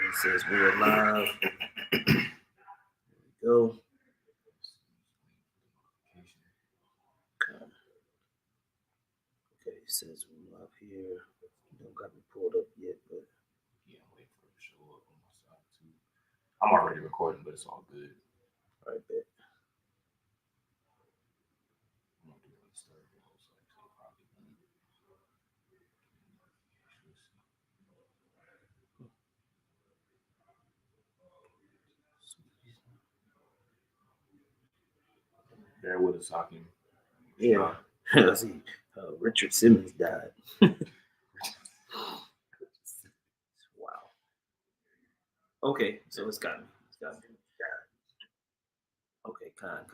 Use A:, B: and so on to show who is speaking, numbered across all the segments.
A: It says we're live. There we go. Okay, it says we're live here. Don't got me pulled up yet, but
B: yeah, I'm waiting for it to show up on my side too. I'm already recording, but it's all good.
A: All right, bet.
B: Bear with us, Hakeem.
A: Yeah. Let's see. Richard Simmons died. Wow. Okay, so it's got me. Okay, kind.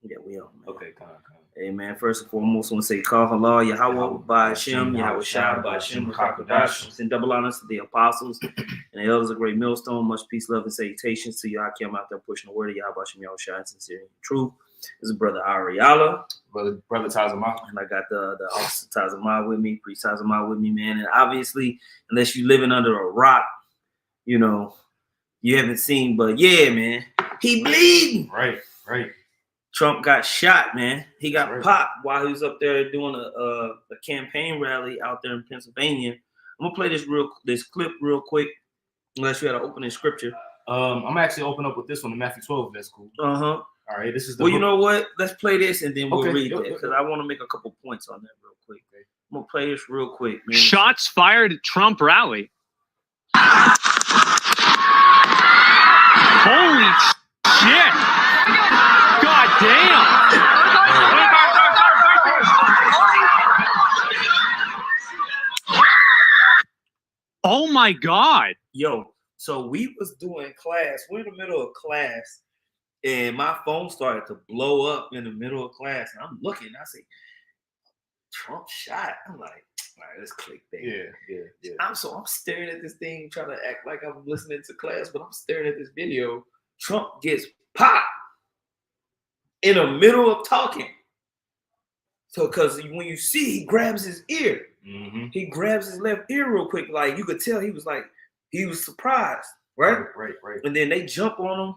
A: Yeah, we on, man.
B: Okay, kind.
A: Hey, man, first and foremost, I want to say, Halalyam, Yahawah, Bahasham, Yahawashi, Bahasham, Qadash. Send double honors to the apostles and the elders of Great Millstone. Much peace, love, and salutations to you. I came out there pushing the word of Yahawashi, Yahawashi, and sincere and true. This is Brother Ariala.
B: Brother Tazama.
A: And I got the Officer Tazama with me, Priest Tazama with me, man. And obviously, unless you're living under a rock, you know, you haven't seen, but yeah, man, he bleeding.
B: Right.
A: Trump got shot, man. He got popped while he was up there doing a campaign rally out there in Pennsylvania. I'm gonna play this clip real quick, unless you had an opening scripture.
B: I'm actually open up with this one in Matthew 12. That's cool.
A: Uh-huh.
B: All right, this is the
A: Well, you know what? Let's play this and then we'll read that
B: because
A: I want to make a couple points on that real quick. Okay. I'm gonna play this real quick, man.
C: Shots fired at Trump rally. Holy shit! God damn! Oh my God!
A: Yo, so we was doing class. We're in the middle of class, and my phone started to blow up in the middle of class. And I'm looking, I say, Trump shot. I'm like, all right, let's click that.
B: Yeah.
A: I'm staring at this thing, trying to act like I'm listening to class, but I'm staring at this video. Trump gets popped in the middle of talking. So, because when you see, he grabs his ear.
B: Mm-hmm.
A: He grabs his left ear real quick. Like, you could tell he was surprised, right?
B: Right.
A: And then they jump on him.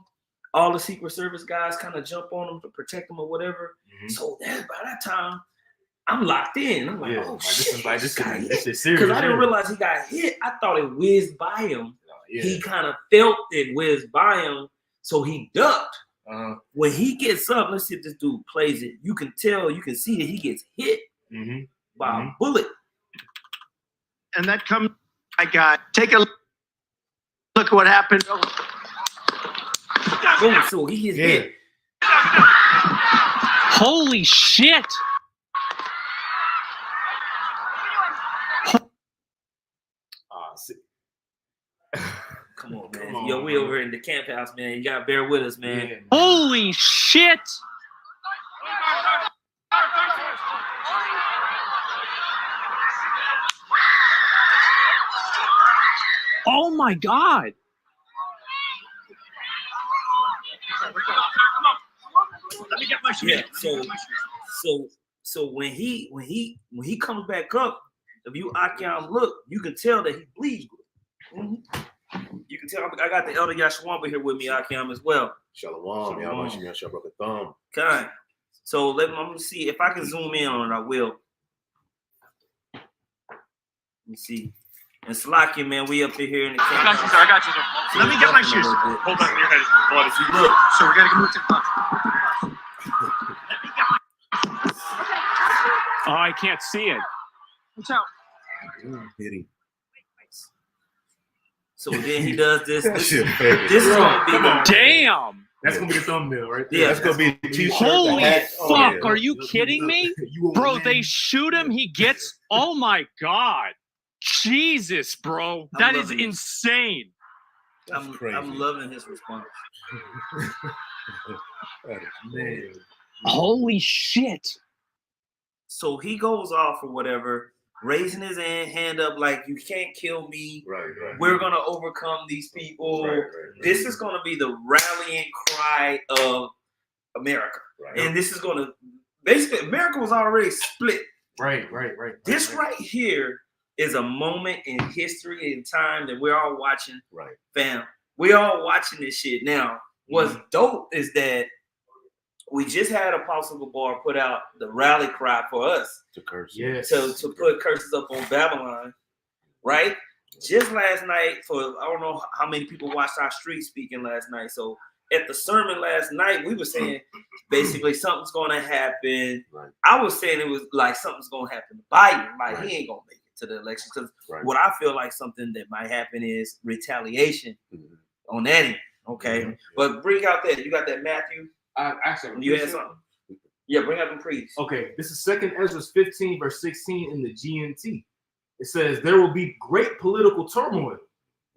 A: All the Secret Service guys kind of jump on him to protect him or whatever. Mm-hmm. So by that time, I'm locked in. I'm like, oh, shit. This is serious. Because I didn't realize he got hit. I thought it whizzed by him. Yeah. He kind of felt it whizzed by him. So he ducked. When he gets up, let's see if this dude plays it. You can see that he gets hit by a bullet.
D: And that comes, take a look at what happened.
A: Oh, so he gets hit.
C: Holy shit!
A: Come on, man. Yo, we over in the camp house, man. You gotta bear with us, man.
C: Yeah. Holy shit! Oh my God!
D: Let me get my shoes.
A: Yeah. So when he comes back up, if you look, you can tell that he bleeds. Mm-hmm. You can tell. I got the elder Yahawah here with me, Akim, as well.
E: Shalom. Yahawashi, Shabbat thumb.
A: Okay. So I'm gonna see if I can zoom in on it. I will. Let me see. And Slakia, man, we up here in the camp.
D: I got you, sir. Let me get my shoes. Hold on, your head is bloody.
A: Look.
D: So we gotta move to the front.
C: Oh, I can't see it.
D: Watch out.
A: So then he does this. This is
B: gonna be
C: damn.
B: That's gonna be the thumbnail, right?
A: Yeah,
E: that's gonna be the t-shirt.
C: Holy fuck! Are you kidding me, bro? They shoot him. He gets. Oh my God! Jesus, bro, that is insane.
A: I'm loving his response.
C: Holy shit!
A: So he goes off or whatever, raising his hand up like, you can't kill me.
E: Right.
A: We're going to overcome these people. Right. This is going to be the rallying cry of America. Right. And this is going to, basically, America was already split.
B: Right.
A: This right here is a moment in history and time that we're all watching.
E: Right.
A: Fam, we're all watching this shit. Now, what's dope is that we just had Apostle Gabar put out the rally cry for us
E: To curse.
B: Yes.
A: to put curses up on Babylon, right? Just last night, I don't know how many people watched our street speaking last night. So at the sermon last night, we were saying basically something's going to happen. Right. I was saying it was like something's going to happen to Biden. Like he ain't going to make it to the election because what I feel like something that might happen is retaliation on that end. Okay. But bring out that. You got that Matthew?
B: Actually,
A: you had something? Yeah, bring out them priests.
B: Okay, this is 2nd Ezra 15, verse 16 in the GNT. It says, there will be great political turmoil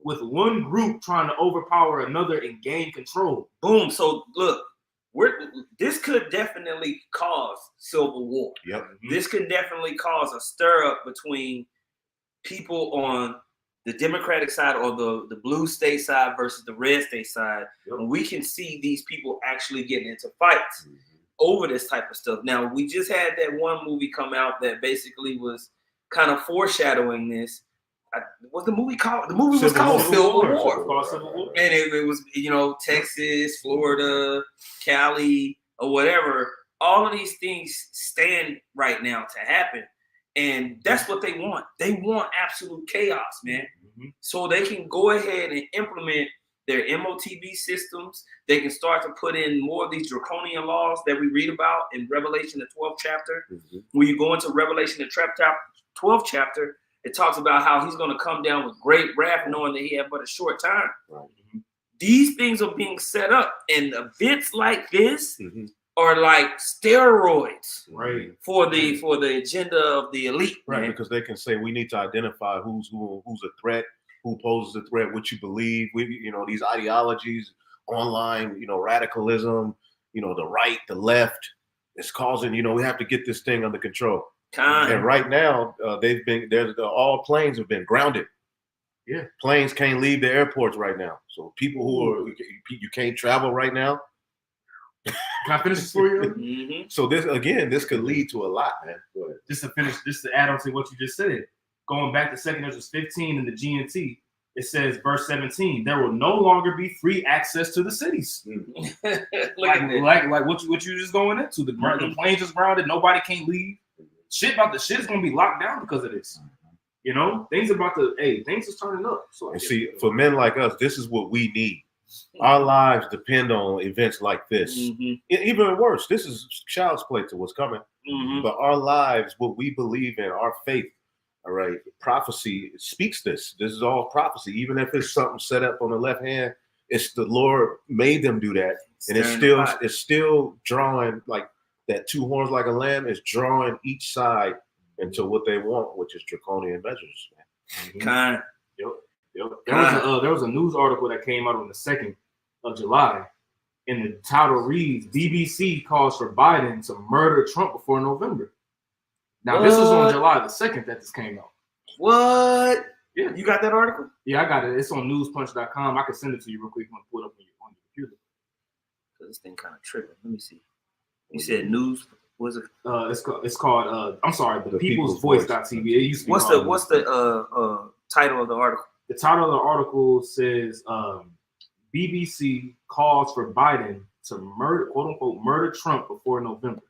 B: with one group trying to overpower another and gain control.
A: Boom. So look, this could definitely cause civil war.
E: Yep.
A: This could definitely cause a stir up between people on the Democratic side or the blue state side versus the red state side. Yep. And we can see these people actually getting into fights over this type of stuff. Now, we just had that one movie come out that basically was kind of foreshadowing this. What's the movie called? The movie was called Civil War. And it was, Texas, Florida, Cali, or whatever. All of these things stand right now to happen. And that's what they want. They want absolute chaos, man. So they can go ahead and implement their MOTB systems. They can start to put in more of these draconian laws that we read about in Revelation, the 12th chapter. When you go into Revelation, the 12th chapter, it talks about how he's going to come down with great wrath, knowing that he had but a short time. These things are being set up, and events like this are like steroids, for the agenda of the elite,
E: right? Because they can say we need to identify who's a threat, who poses a threat, what you believe. These ideologies, online, radicalism, the right, the left, it's causing. We have to get this thing under control. And right now, all planes have been grounded. Yeah, planes can't leave the airports right now. So people you can't travel right now.
B: Can I finish this for you?
E: So this could lead to a lot, man.
B: Just to add on to what you just said, going back to 2nd Ezra 15 in the GNT, it says verse 17, there will no longer be free access to the cities. like what you just going into. The planes just grounded, nobody can't leave. Shit is gonna be locked down because of this. Things is turning up. So
E: and see, for men like us, this is what we need. Our lives depend on events like this. Even worse, this is child's play to what's coming. But our lives, what we believe in, our faith, all right, prophecy speaks this. This is all prophecy. Even if it's something set up on the left hand, it's the Lord made them do that. And it's still drawing like that 2 horns like a lamb is drawing each side into what they want, which is draconian measures.
B: There was a news article that came out on the 2nd of July, and the title reads, BBC calls for Biden to murder Trump before November. Now, this was on July the 2nd that this came out.
A: What?
B: Yeah.
A: You got that article?
B: Yeah, I got it. It's on newspunch.com. I can send it to you real quick. I'm going to pull it up on your computer.
A: This thing kind of tripping. Let me see. You said news. What is it?
B: It's called I'm sorry, the People's Voice.tv. It used to be
A: what's the title of the article?
B: The title of the article says BBC calls for Biden to murder, quote unquote, murder Trump before November.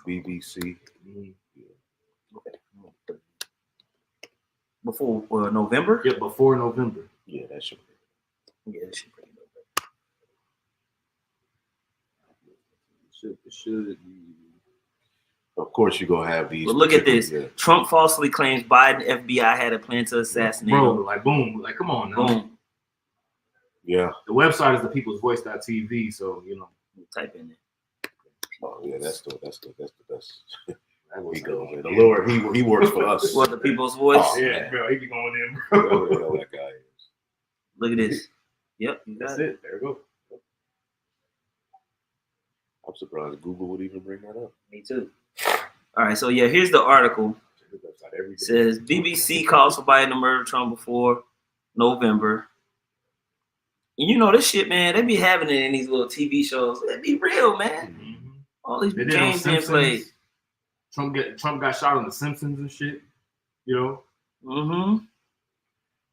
E: BBC.
A: Before November?
B: Yeah, before November.
E: Yeah, that should be.
A: Yeah, that should be.
E: It should. Of course, you're gonna have these.
A: But look at this. Yeah. Trump falsely claims Biden FBI had a plan to assassinate him.
B: Bro, like boom, like come on now.
A: Boom.
E: Yeah.
B: The website is the People's Voice.tv, so
A: type in it.
E: Oh yeah, that's the best. He goes there. The Lord, he works for us.
A: What, the People's Voice?
B: Oh, yeah, bro, he be going in, bro.
E: Whoever the hell that guy is.
A: Look at this. Yep,
B: that's it. There we go.
E: I'm surprised Google would even bring that up.
A: Me too. All right, so yeah, here's the article. It says BBC calls for Biden to murder Trump before November. And this shit, man, they be having it in these little TV shows. It be real, man. All these games being played.
B: Trump got shot on The Simpsons and shit. You know.
A: Mm-hmm.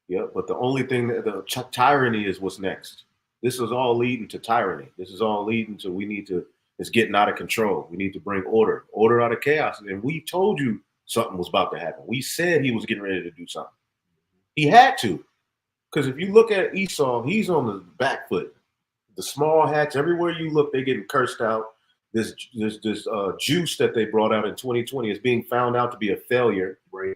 E: Yeah, but the only thing that the tyranny is what's next. This is all leading to tyranny. This is all leading to it's getting out of control. We need to bring order out of chaos. And we told you something was about to happen. We said he was getting ready to do something. He had to. Because if you look at Esau, he's on the back foot. The small hats, everywhere you look, they're getting cursed out. This juice that they brought out in 2020 is being found out to be a failure.
B: Right.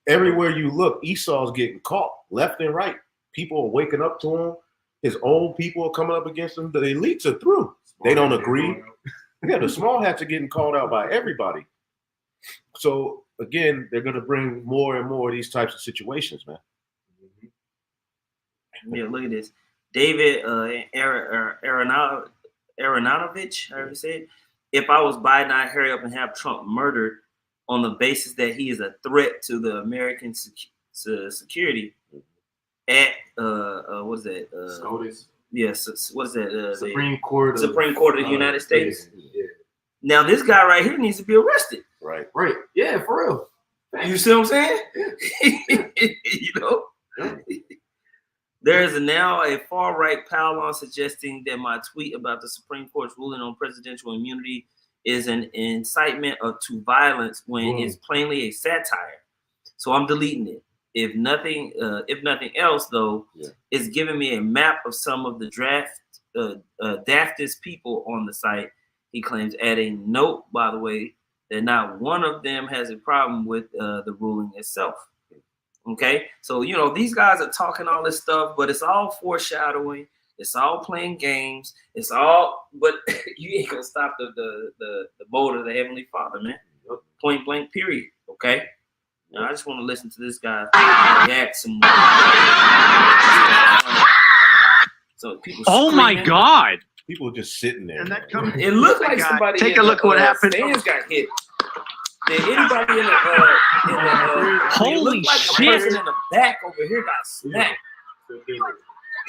E: Everywhere you look, Esau's getting caught left and right. People are waking up to him. His own people are coming up against him. The elites are through. They don't agree. Yeah, the small hats are getting called out by everybody. So again, they're going to bring more and more of these types of situations, man.
A: Yeah, look at this. David Aronovich, however you say it. If I was Biden, I'd hurry up and have Trump murdered on the basis that he is a threat to the American security. At what is that?
B: SCOTUS.
A: Yes. What is that?
B: Supreme Court of
A: the United States.
B: Yeah.
A: Now this guy right here needs to be arrested.
E: Right.
B: Yeah, for real.
A: You see what I'm saying? You know.
B: Yeah.
A: There is now a far-right pile-on suggesting that my tweet about the Supreme Court's ruling on presidential immunity is an incitement to violence when it's plainly a satire. So I'm deleting it. If nothing else, though, it's giving me a map of some of the daftest people on the site. He claims, adding note, by the way, that not one of them has a problem with the ruling itself. Okay, so these guys are talking all this stuff, but it's all foreshadowing. It's all playing games. It's all, but you ain't gonna stop the bolt of the Heavenly Father, man. Point blank, period. Okay. Now I just want to listen to this guy react some more. So people.
C: Oh my God!
E: People just sitting there.
D: And that comes.
A: It looked like somebody.
D: Take a look at what happened.
A: Stands got hit. Did anybody in the
C: holy
A: like
C: shit!
A: A person in the back over here got smacked.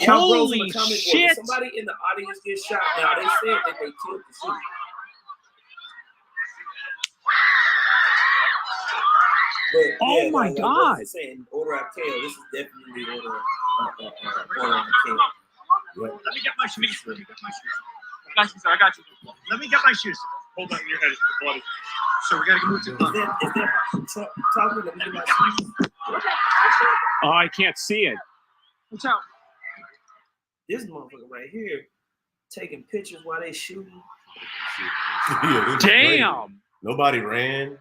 C: Holy shit!
A: Somebody in the audience get shot. Now they said that they killed the shooter. But,
C: oh my God!
A: Saying order out tail. This is definitely order out tail.
D: Let me get my shoes. I got you. Let me get my shoes. Hold on, your head is bloody. So we gotta move to.
A: Is that talking? Let me get my shoes.
C: Oh, I can't see it.
D: What's out?
A: This motherfucker right here taking pictures while they shooting.
C: Damn!
E: Nobody ran.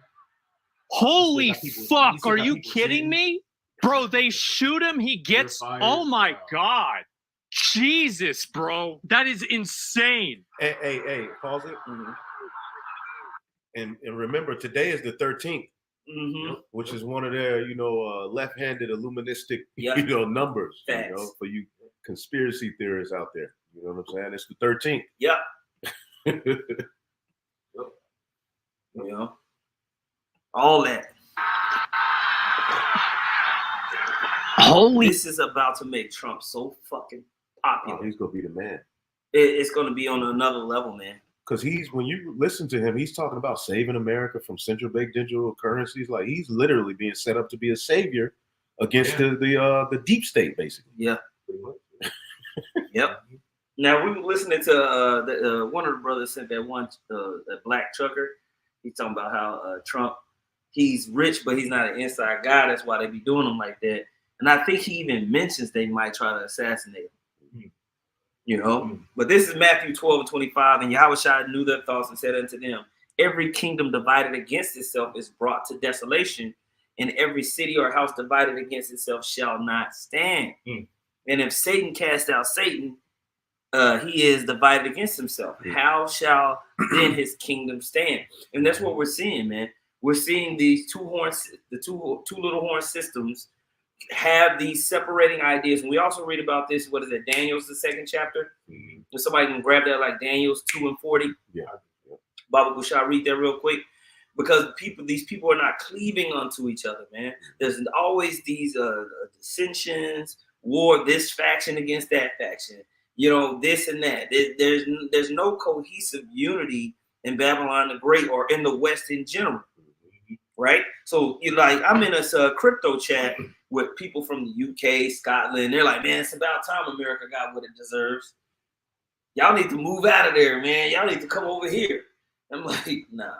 C: Holy fuck! Are you kidding me, bro? They shoot him. He gets. Oh my God! Jesus, bro, that is insane.
E: Hey, pause it. Mm-hmm. And remember, today is the 13th, which is one of their, left-handed illuministic, numbers, for you conspiracy theorists out there. You know what I'm saying? It's the 13th.
A: Yeah. All that.
C: Holy.
A: This is about to make Trump so fucking popular.
E: Oh, he's gonna be the man.
A: It's gonna be on another level, man.
E: Because when you listen to him, he's talking about saving America from central bank digital currencies. Like he's literally being set up to be a savior against the deep state, basically.
A: Yeah. Yep. Now we were listening to one of the brothers sent that one that black trucker. He's talking about how Trump, he's rich, but he's not an inside guy. That's why they be doing him like that. And I think he even mentions they might try to assassinate him. But this is Matthew 12:25, and Yahawashi knew their thoughts and said unto them, every kingdom divided against itself is brought to desolation, and every city or house divided against itself shall not stand. And if Satan cast out Satan, he is divided against himself. How shall then his kingdom stand? And that's what we're seeing, man. We're seeing these two little horn systems have these separating ideas. And we also read about this, what is it, Daniel's the 2nd chapter? If somebody can grab that, like Daniel's 2:40.
E: Yeah.
A: Baba Gushai, read that real quick. Because these people are not cleaving unto each other, man. There's always these dissensions, war, this faction against that faction, this and that. There's no cohesive unity in Babylon the Great or in the West in general. right? So you like, I'm in a crypto chat with people from the UK, Scotland. They're like, man, it's about time America got what it deserves. Y'all need to move out of there, man. Y'all need to come over here. I'm like, nah.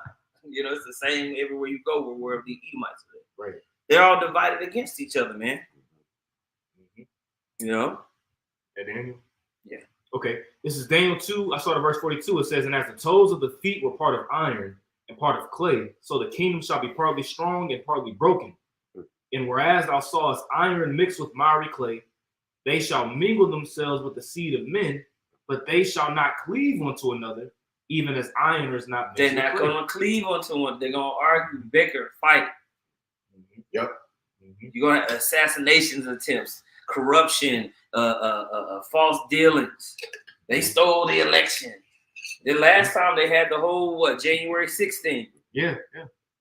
A: You know, it's the same everywhere you go, wherever the Edomites live.
B: Right.
A: They're all divided against each other, man. You know?
B: Yeah, Daniel?
A: Yeah.
B: Okay. This is Daniel 2. I started verse 42. It says, and as the toes of the feet were part of iron and part of clay, so the kingdom shall be partly strong and partly broken. And whereas thou sawest iron mixed with miry clay, they shall mingle themselves with the seed of men, but they shall not cleave one to another, even as iron is not.
A: They're not going to cleave onto one. They're going to argue, bicker, fight.
E: Yep.
A: You're going to have assassinations attempts, corruption, false dealings. They stole the election. The last time they had the whole January 16th.
B: Yeah.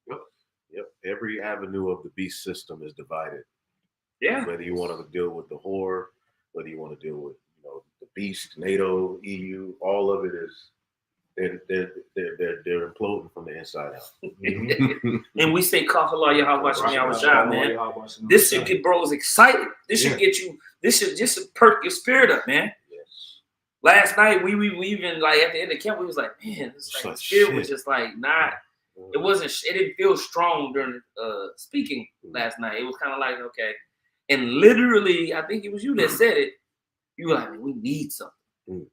E: Yep. Every avenue of the beast system is divided.
A: Yeah.
E: Whether you want to deal with the whore, whether you want to deal with the beast, NATO, EU, all of it is they're imploding from the inside out.
A: And we say Yahawashi, man. This should get bros excited. This should get you. This should just perk your spirit up, man.
E: Yes.
A: Last night we even like at the end of camp we was like, man, it's like the spirit was just like not. It wasn't. It didn't feel strong during speaking last night. It was kind of like okay, and literally I think it was you that said it. You were like, we need something.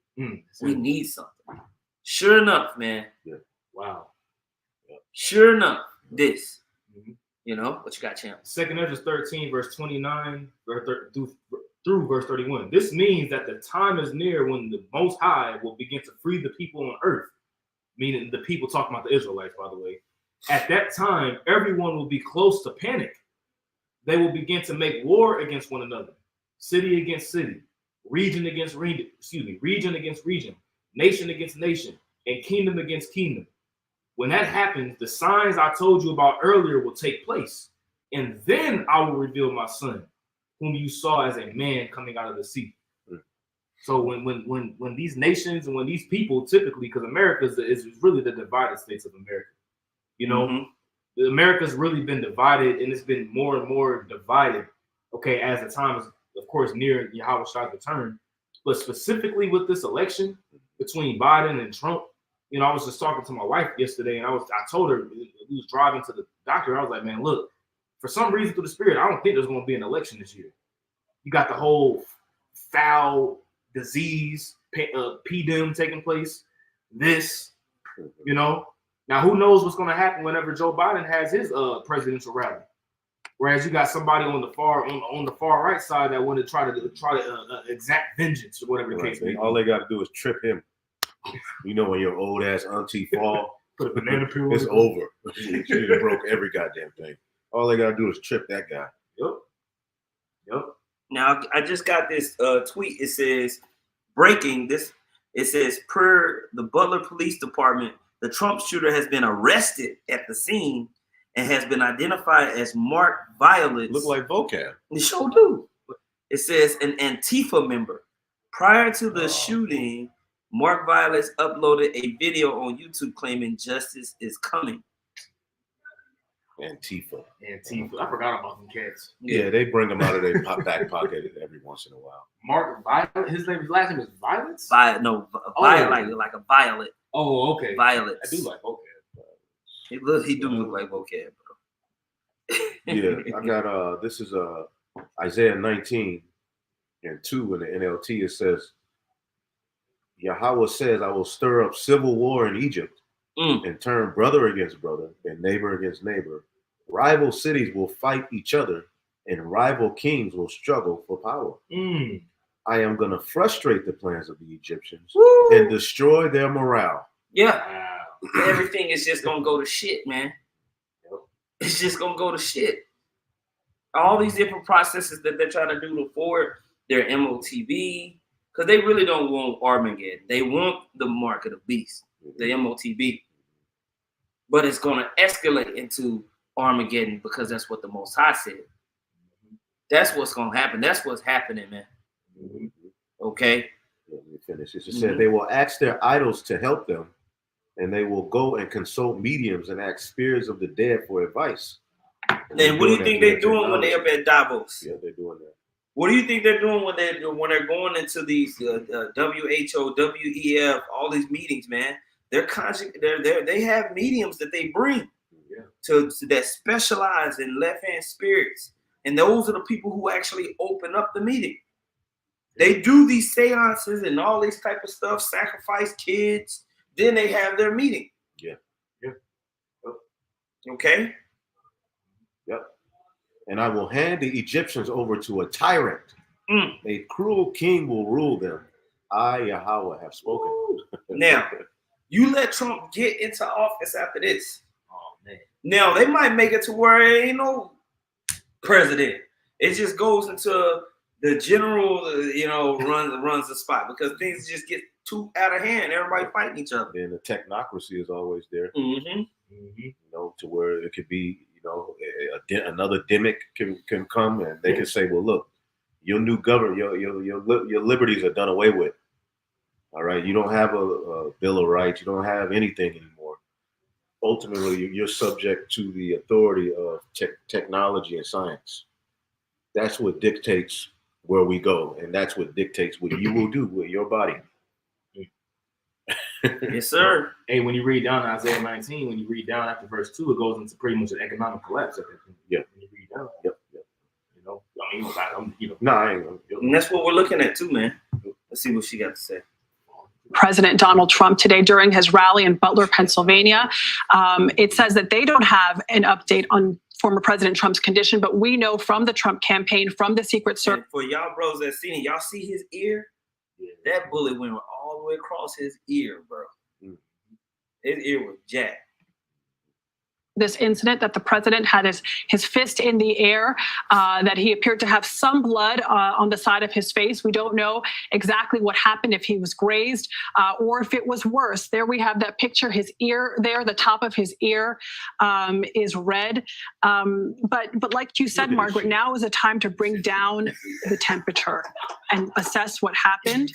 A: We need something. Sure enough, man.
E: Yeah.
B: Wow.
E: Yeah.
A: Sure enough, this. You know, what you got, champ?
B: 2 Ezra 13, verse 29 through verse 31. This means that the time is near when the Most High will begin to free the people on earth, meaning the people talking about the Israelites, by the way. At that time, everyone will be close to panic. They will begin to make war against one another, city against city, region against region, nation against nation, and kingdom against kingdom. When that happens, the signs I told you about earlier will take place. And then I will reveal my son, whom you saw as a man coming out of the sea. So when these nations and when these people typically, because America is really the divided states of America, you know, America's really been divided and it's been more and more divided. Okay, as the time is, of course, near Yahawah's return, but specifically with this election between Biden and Trump, you know, I was just talking to my wife yesterday, and I told her we was driving to the doctor. I was like, man, look, for some reason through the spirit, I don't think there's going to be an election this year. You got the whole foul disease, PDEM taking place. This, you know, now who knows what's going to happen whenever Joe Biden has his presidential rally. Whereas you got somebody on the far right side that want to try to exact vengeance or whatever the case may be.
E: All they got to do is trip him. You know, when your old ass auntie fall,
B: put a banana peel.
E: It's over. She broke every goddamn thing. All they got to do is trip that guy.
B: Yep.
A: Now I just got this tweet. It says breaking this. It says per the Butler Police Department, the Trump shooter has been arrested at the scene and has been identified as Mark Violets.
E: Look like vocab.
A: They sure do. It says an Antifa member. Prior to the shooting, Mark Violets uploaded a video on YouTube claiming justice is coming.
E: Antifa.
B: I forgot about them cats.
E: Yeah, they bring them out of their back pocket every once in a while.
B: Mark Violet. His last name is Violets.
A: Violet, like a violet.
B: Oh, okay.
A: Violets.
B: I do like vocab.
A: He do look like vocab, bro.
E: Yeah, I got this is Isaiah 19 and 2 in the NLT. It says, Yahawah says, I will stir up civil war in Egypt and turn brother against brother and neighbor against neighbor. Rival cities will fight each other and rival kings will struggle for power. I am going to frustrate the plans of the Egyptians and destroy their morale.
A: Yeah. Everything is just going to go to shit, man. It's just going to go to shit. All these different processes that they're trying to do to forward their MOTB, because they really don't want Armageddon. They want the mark of the beast, the MOTB. But it's going to escalate into Armageddon because that's what the Most High said. That's what's going to happen. That's what's happening, man. Okay?
E: Let me finish. It said they will ask their idols to help them, and they will go and consult mediums and ask spirits of the dead for advice.
A: And what do you think they're doing when they're up at Davos?
E: Yeah, they're doing that.
A: What do you think they're doing when they're going into these WHO, WEF, all these meetings, man? They have mediums that they bring to that specialize in left-hand spirits, and those are the people who actually open up the meeting. They do these seances and all these type of stuff, sacrifice kids. Then they have their meeting.
E: Yeah. Yep.
A: Okay.
E: Yep. And I will hand the Egyptians over to a tyrant. A cruel king will rule them. I, Yahawah, have spoken.
A: Now, you let Trump get into office after this.
B: Oh, man.
A: Now, they might make it to where there ain't no president. It just goes into the general, runs the spot because things just get too out of hand. Everybody fighting each other.
E: And the technocracy is always there. To where it could be, another demic can come and they can say, well, look, your new government, your liberties are done away with. All right, you don't have a Bill of Rights. You don't have anything anymore. Ultimately, you're subject to the authority of technology and science. That's what dictates where we go, and that's what dictates what you will do with your body.
A: Yes, sir.
B: Hey, when you read down Isaiah 19, when you read down after verse 2, it goes into pretty much an economic collapse.
E: Yeah.
B: When you read down.
E: Yep.
B: I ain't
A: and that's what we're looking at too, man. Let's see what she got to say.
F: President Donald Trump today during his rally in Butler, Pennsylvania. It says that they don't have an update on former President Trump's condition, but we know from the Trump campaign, from the Secret Service.
A: For y'all bros that seen it, y'all see his ear? That bullet went all the way across his ear, bro. His ear was jacked.
F: This incident that the president had his fist in the air, that he appeared to have some blood on the side of his face. We don't know exactly what happened, if he was grazed or if it was worse. There we have that picture. His ear there, the top of his ear is red. But like you said, Margaret, now is a time to bring down the temperature and assess what happened,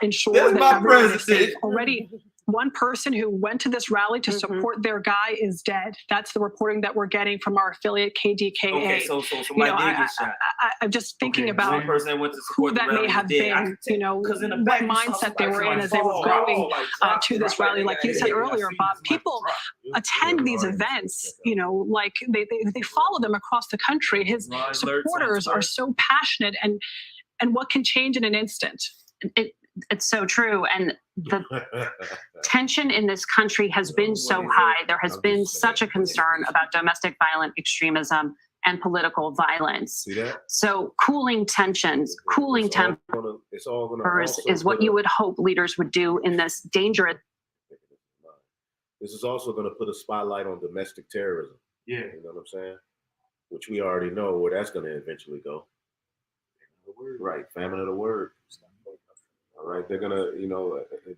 F: ensure that everyone is safe. Already, one person who went to this rally to support their guy is dead. That's the reporting that we're getting from our affiliate KDKA.
A: Okay, so somebody did get shot.
F: I'm just thinking about
A: one person that went to
F: who that may have been, what mindset they were in as they were going to this rally. Like you said earlier, Bob, people attend these events, like they follow them across the country. His supporters are so passionate, and what can change in an instant?
G: It's so true. And the tension in this country has been so high. There has been such a concern about domestic violent extremism and political violence. So cooling tensions, cooling tempers is what you would hope leaders would do in this dangerous.
E: This is also going to put a spotlight on domestic terrorism.
B: Yeah.
E: You know what I'm saying? Which we already know where that's going to eventually go. Right. Famine of the word. All right, they're gonna,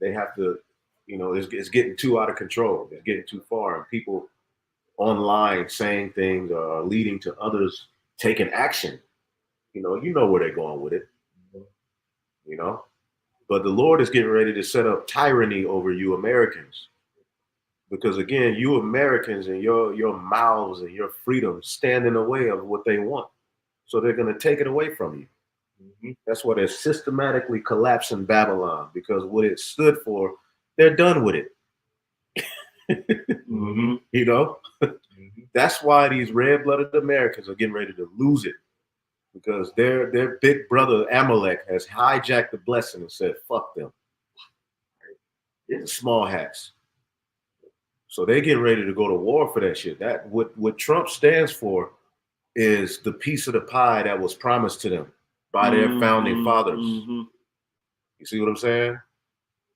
E: they have to, it's getting too out of control. It's getting too far, and people online saying things are leading to others taking action. You know where they're going with it. But the Lord is getting ready to set up tyranny over you Americans, because again, you Americans and your mouths and your freedom stand in the way of what they want, so they're gonna take it away from you. That's why they're systematically collapsing Babylon, because what it stood for, they're done with it. That's why these red-blooded Americans are getting ready to lose it, because their big brother Amalek has hijacked the blessing and said, fuck them. It's small hats. So they're getting ready to go to war for that shit. That what Trump stands for is the piece of the pie that was promised to them by their founding fathers. You see what I'm saying?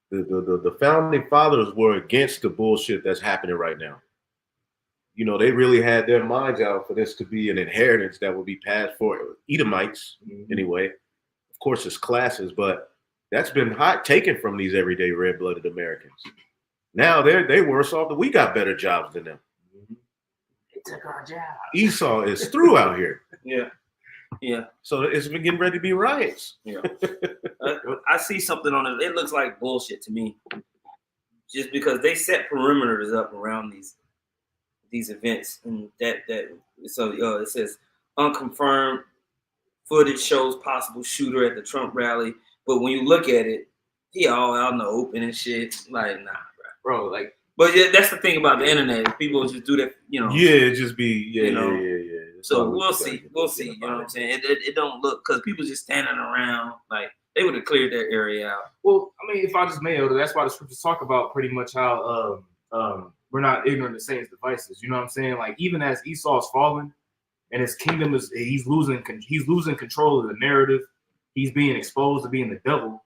E: The founding fathers were against the bullshit that's happening right now. They really had their minds out for this to be an inheritance that would be passed for Edomites anyway. Of course, it's classes, but that's been taken from these everyday red-blooded Americans. Now they worse off. We got better jobs than them.
B: They took our job.
E: Esau is through out here.
A: Yeah.
E: So it's been getting ready to be riots.
A: Yeah. I see something on it. It looks like bullshit to me. just because they set perimeters up around these events, and so it says unconfirmed footage shows possible shooter at the Trump rally, but when you look at it, he all out in the open and shit. Like, nah,
B: bro. Like,
A: but yeah, that's the thing about the internet. People just do that, you know.
E: Yeah, it just be
A: You know.
E: yeah.
A: So we'll see. We'll see. You know what I'm saying? It don't look, because people just standing around, like they would have cleared their area out.
B: Well, I mean, if I just may, that's why the scriptures talk about pretty much how we're not ignorant of Satan's devices. You know what I'm saying? Like, even as Esau's fallen and his kingdom he's losing control of the narrative. He's being exposed to being the devil.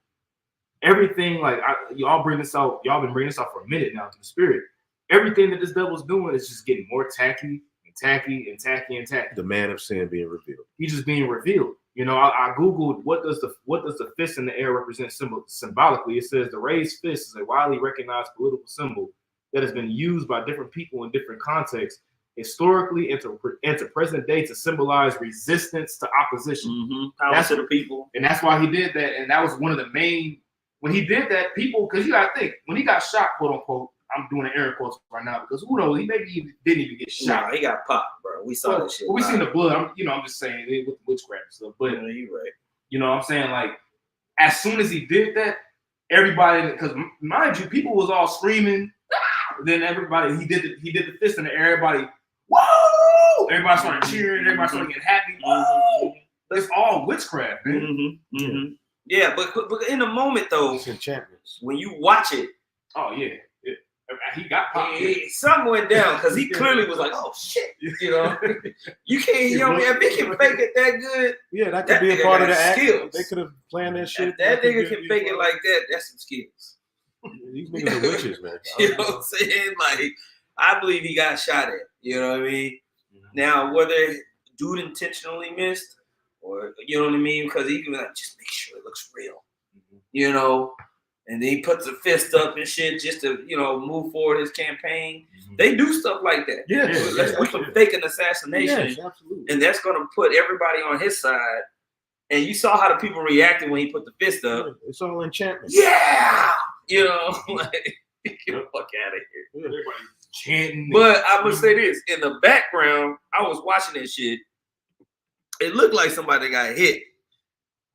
B: Everything, like, y'all bring this out. Y'all been bringing this out for a minute now to the spirit. Everything that this devil's doing is just getting more tacky. The
E: man of sin being revealed.
B: He's just being revealed. You know, I googled what does the fist in the air represent symbolically. It says the raised fist is a widely recognized political symbol that has been used by different people in different contexts, historically and to present day, to symbolize resistance to opposition.
A: Power to the people,
B: and that's why he did that. And that was one of the main when he did that. People, because you gotta think, when he got shot, quote unquote. I'm doing an air quotes right now because who knows? He maybe even didn't even get shot.
A: Nah, he got popped, bro. We saw that shit.
B: Well, we seen the blood. I'm just saying it with the witchcraft and stuff. But
A: you're right.
B: You know what I'm saying? Like, as soon as he did that, everybody, because mind you, people was all screaming. Then everybody, he did the fist in the air. Everybody, whoa! Everybody started cheering. Everybody started getting happy. Whoa! It's all witchcraft, man.
A: Yeah, but in the moment though,
E: it's enchantments.
A: When you watch it,
B: oh yeah. He got popped.
A: Something went down because he clearly was like, "Oh shit," you know. You can't, you know, if he can fake it that good,
E: yeah, that could be a part of the act.
A: Skills.
E: They could have planned that shit.
A: That nigga can fake it like that. That's some skills.
E: These niggas are witches, man.
A: You know what I'm saying? Like, I believe he got shot at. You know what I mean? Now, whether dude intentionally missed, or you know what I mean, because he can like, just make sure it looks real. You know. And then he puts a fist up and shit just to, you know, move forward his campaign. They do stuff like that. We can fake an assassination.
E: Yes, absolutely.
A: And that's going to put everybody on his side. And you saw how the people reacted when he put the fist up.
E: Yeah, it's all enchantment.
A: Yeah! You know, like, get the fuck out of here.
E: Yeah.
B: Everybody chanting.
A: But I would say this. In the background, I was watching this shit. It looked like somebody got hit.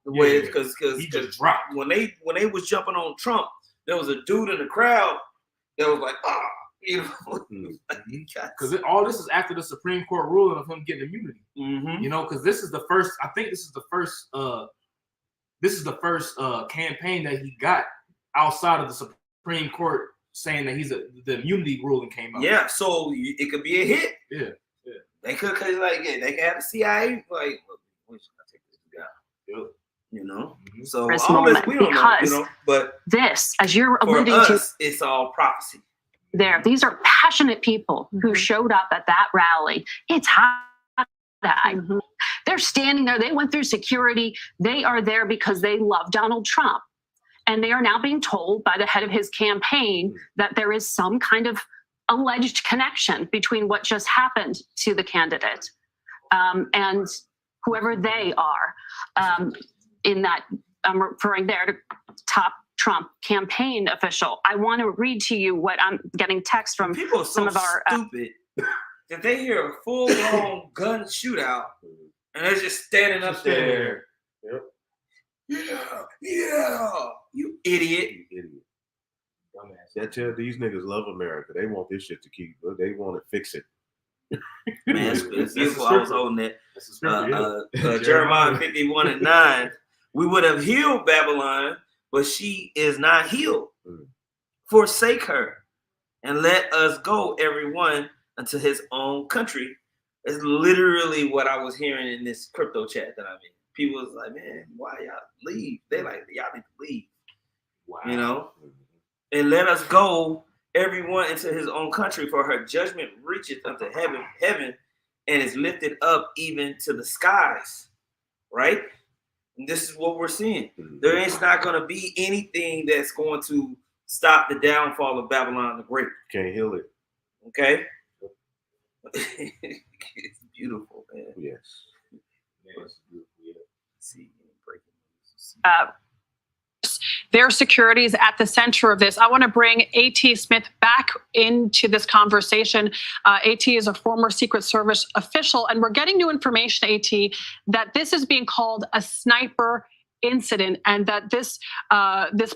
A: Because
B: he just dropped.
A: When they was jumping on Trump, there was a dude in the crowd that was like, you know,
B: because all this is after the Supreme Court ruling of him getting immunity. You know, because this is the first. I think this is the first. This is the first campaign that he got outside of the Supreme Court saying that the immunity ruling came out.
A: Yeah, so it could be a hit.
B: Yeah.
A: They could, cause like they could have the CIA like, when should I take this guy?
B: Yep.
A: You know, so
G: this
A: all
G: moment,
A: this we don't know, you know, but
G: this, as you're alluding
A: to, it's all prophecy.
G: These are passionate people who showed up at that rally. It's hot. They're standing there. They went through security. They are there because they love Donald Trump, and they are now being told by the head of his campaign that there is some kind of alleged connection between what just happened to the candidate and whoever they are. In that, I'm referring there to top Trump campaign official. I want to read to you what I'm getting text from
A: people are so
G: some of our
A: stupid that they hear a full-blown gun shootout and they're just standing up there.
E: Yep.
A: Yeah, you idiot.
E: Dumbass. I tell these niggas love America. They want this shit to keep. They want to fix it.
A: Man, it's beautiful. I was holding it. Jeremiah 51:9. We would have healed Babylon, but she is not healed. Forsake her and let us go, everyone, unto his own country. It's literally what I was hearing in this crypto chat that I'm in. People was like, man, why y'all leave? They like, y'all need to leave. Wow. You know? And let us go, everyone, into his own country, for her judgment reacheth unto heaven, and is lifted up even to the skies. Right? And this is what we're seeing. There is not going to be anything that's going to stop the downfall of Babylon the Great.
E: Can't heal it.
A: Okay? It's beautiful, man.
E: Yes.
A: See,
F: their security is at the center of this. I want to bring A.T. Smith back into this conversation. A.T. is a former Secret Service official, and we're getting new information, A.T., that this is being called a sniper incident, and that this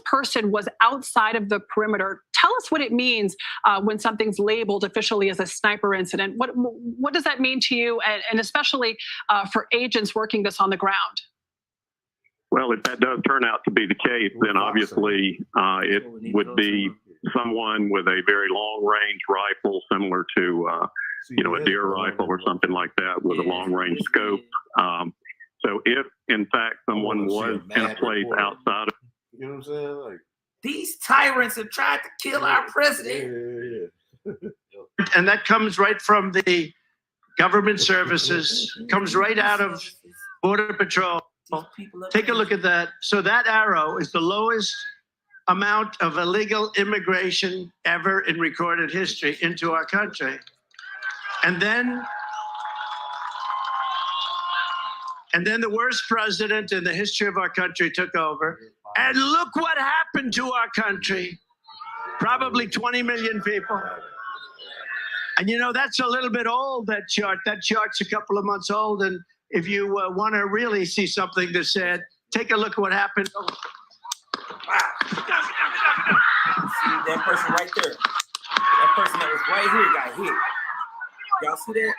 F: person was outside of the perimeter. Tell us what it means when something's labeled officially as a sniper incident. What does that mean to you, and especially for agents working this on the ground?
H: Well, if that does turn out to be the case, then obviously it would be someone with a very long-range rifle, similar to a deer rifle or something like that, with a long-range scope. So if, in fact, someone was in a place outside of...
E: You know what I'm saying? Like,
A: these tyrants have tried to kill our president.
I: And that comes right from the government services, comes right out of Border Patrol. Take a look at that. So that arrow is the lowest amount of illegal immigration ever in recorded history into our country. And then the worst president in the history of our country took over. And look what happened to our country. Probably 20 million people. And you know, that's a little bit old, that chart. That chart's a couple of months old. And if you want to really see something that's sad, take a look at what happened.
A: Wow. See that person right there? That person that was right here got hit. Y'all see that?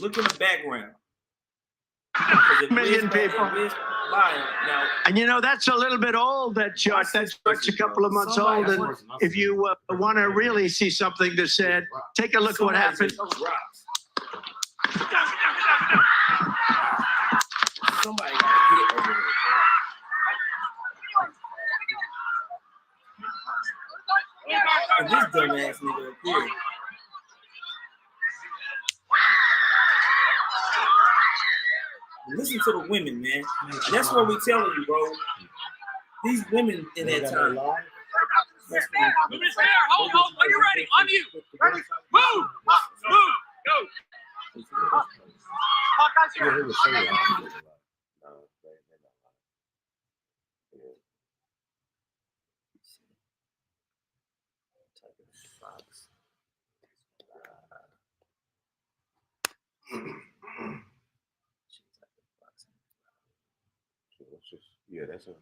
A: Look in the background.
I: Million people.
A: Now,
I: and you know, that's a little bit old, that chart. That chart's a couple of months old. And if you want to really see something that's sad, take a look at what happened.
A: Somebody got hit over there. And this dumbass nigga up here. Listen to the women, man. That's what we telling you, bro. These women in that time.
D: Women's there. Hold, when you're ready. On you. Ready? Move. Move. Go. Guys here.
E: Yeah, that's it.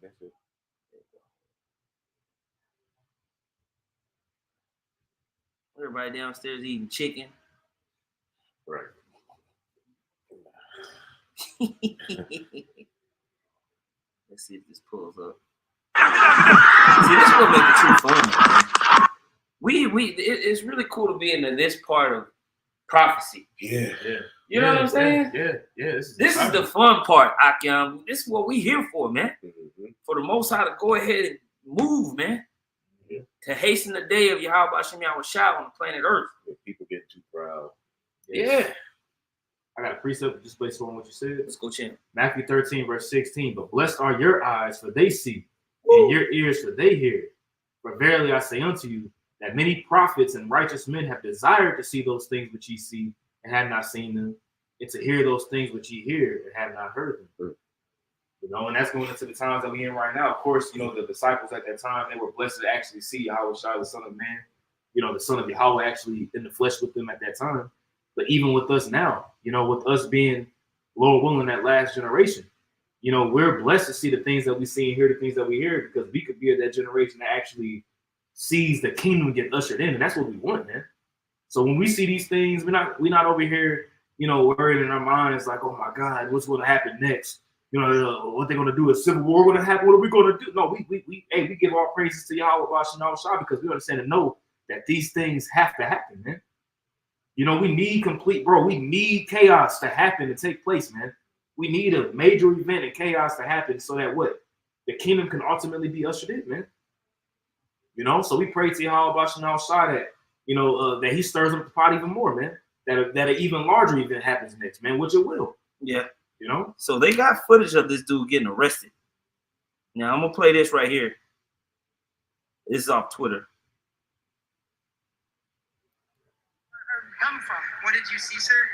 A: Everybody downstairs eating chicken.
E: Right.
A: Let's see if this pulls up. See, this will make it too fun, man. It's really cool to be in this part of prophecy.
E: Yeah.
A: You know what I'm saying?
B: Yeah.
A: This is the fun part, Akim. This is what we here for, man.
E: Mm-hmm.
A: For the Most High to go ahead and move, man.
E: Yeah.
A: To hasten the day of Yahawashi on the planet Earth.
E: If people get too proud.
A: Yeah.
B: I got a precept just based on what you said.
A: Let's go, champ.
B: Matthew 13, verse 16. But blessed are your eyes, for they see, and your ears, for they hear. For verily I say unto you, that many prophets and righteous men have desired to see those things which ye see, and have not seen them, and to hear those things which ye hear, and have not heard them. You know, and that's going into the times that we're in right now. Of course, you know, the disciples at that time, they were blessed to actually see Yahawashi, the Son of Man, you know, the Son of Yahawah, actually in the flesh with them at that time. But even with us now, you know, with us being, Lord willing, that last generation, you know, we're blessed to see the things that we see and hear, the things that we hear, because we could be of that generation that actually sees the kingdom get ushered in, and that's what we want, man. So when we see these things, we're not over here, you know, worried in our minds like, oh my God, what's going to happen next? You know, what they're going to do? Is civil war going to happen? What are we going to do? No, we give our praises to Yahawashi because we understand and know that these things have to happen, man. You know, we need we need chaos to happen, to take place, man. We need a major event and chaos to happen so that the kingdom can ultimately be ushered in, man. You know, so we pray to Yahawashi that, you know, that he stirs up the pot even more, man. That an even larger event happens next, man, which it will.
A: Yeah.
B: You know?
A: So they got footage of this dude getting arrested. Now I'm gonna play this right here. This is off Twitter.
J: Come from? What did you see, sir?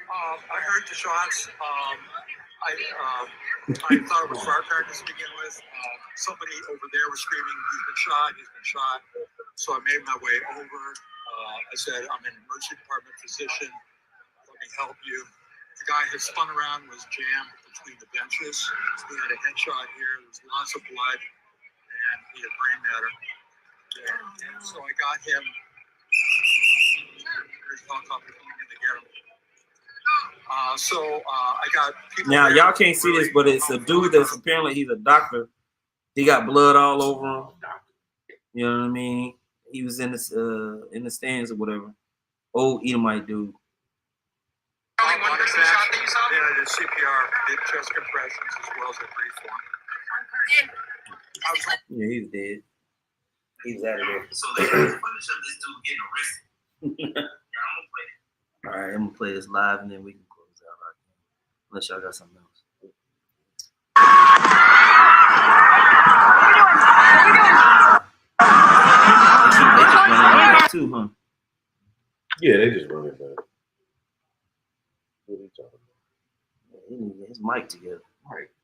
J: I heard the shots. I thought it was firecrackers to begin with. Somebody over there was screaming, he's been shot, he's been shot. So I made my way over. I said, I'm an emergency department physician. Let me help you. The guy had spun around, was jammed between the benches. He had a headshot here. There was lots of blood, and he had brain matter. And so I got him. There's a helicopter coming in to get him. I got people.
A: Now y'all can't see this, but it's a dude that's apparently he's a doctor. He got blood all over him. You know what I mean? He was in the stands or whatever. Old Edomite dude.
J: Only one person shot that you saw? Yeah, I did CPR, did chest compressions as well as a brief one.
A: Yeah, he's dead. He's out of there.
K: So they finish up this dude getting arrested.
A: All right, I'm gonna play this live and then we can close out. Unless y'all got something else. They just running back too, huh?
E: Yeah, they just running back. What are you talking
A: about? He need his mic together.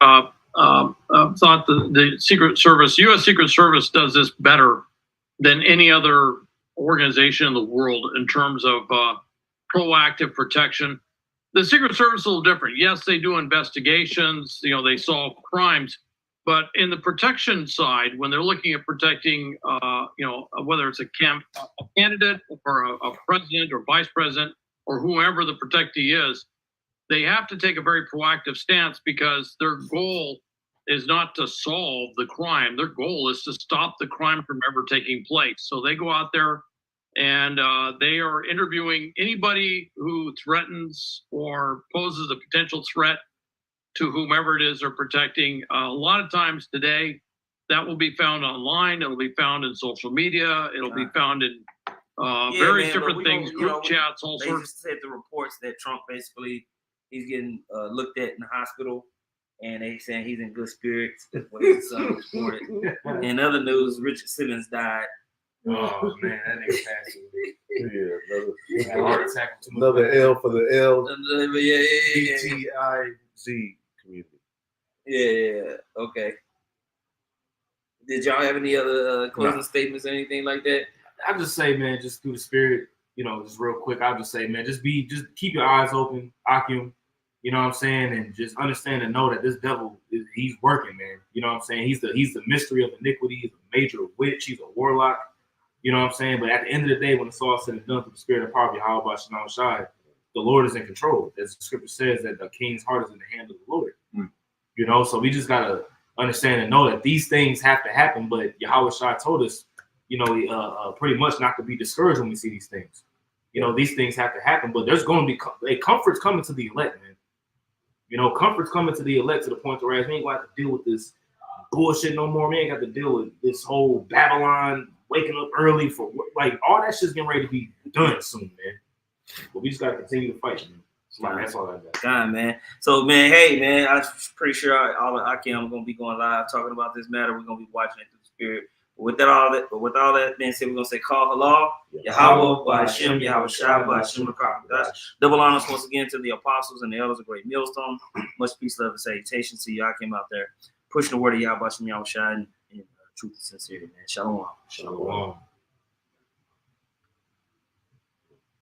L: Thought the Secret Service, U.S. Secret Service, does this better than any other organization in the world in terms of proactive protection. The Secret Service is a little different. Yes, they do investigations. You know, they solve crimes. But in the protection side, when they're looking at protecting, whether it's a candidate or a president or vice president or whoever the protectee is, they have to take a very proactive stance because their goal is not to solve the crime. Their goal is to stop the crime from ever taking place. So they go out there and they are interviewing anybody who threatens or poses a potential threat to whomever it is they're protecting. A lot of times today, that will be found online. It'll be found in social media. It'll be found in various different things, group chats, all sorts.
A: They just said the reports that Trump basically, he's getting looked at in the hospital, and they saying he's in good spirits. That's what his son reported. In other news, Richard Simmons died.
B: Oh man, that nigga passed away.
E: Yeah,
B: heart attack.
E: Another L for the L.
A: Yeah.
E: BTIZ community.
A: Yeah. Okay. Did y'all have any other closing statements or anything like that?
B: I just say, man, just through the spirit, just real quick, I'll just say, man, just keep your eyes open, Akim, you know what I'm saying, and just understand and know that this devil, he's working, man. You know what I'm saying? He's the mystery of iniquity. He's a major witch. He's a warlock. You know what I'm saying? But at the end of the day, when it's all said and done through the spirit and power of Yahawashi, the Lord is in control. As the scripture says that the king's heart is in the hand of the Lord. So we just got to understand and know that these things have to happen. But Yahawashi told us, pretty much not to be discouraged when we see these things. These things have to happen, but there's going to be comfort's coming to the elect, man. Comfort's coming to the elect to the point where we ain't going to have to deal with this bullshit no more. We ain't got to deal with this whole Babylon waking up early for all that shit's getting ready to be done soon, man. But we just got to continue to fight, man. That's all I got.
A: God, man. So, man, hey, man, I'm pretty sure all of Akim are going to be going live talking about this matter. We're going to be watching it through the spirit. But with all that being said, we're going to say, call Halal, Yahawah, Bahasham, Yahawashi, Bahasham, Qadash. Double honors once again to the apostles and the elders of Great Millstone. Much peace, love, and salutation to you. Akim out there pushing the word of Yahawashi, Yahawashi, and truth and sincerity, man. Shalom.
B: Shalom.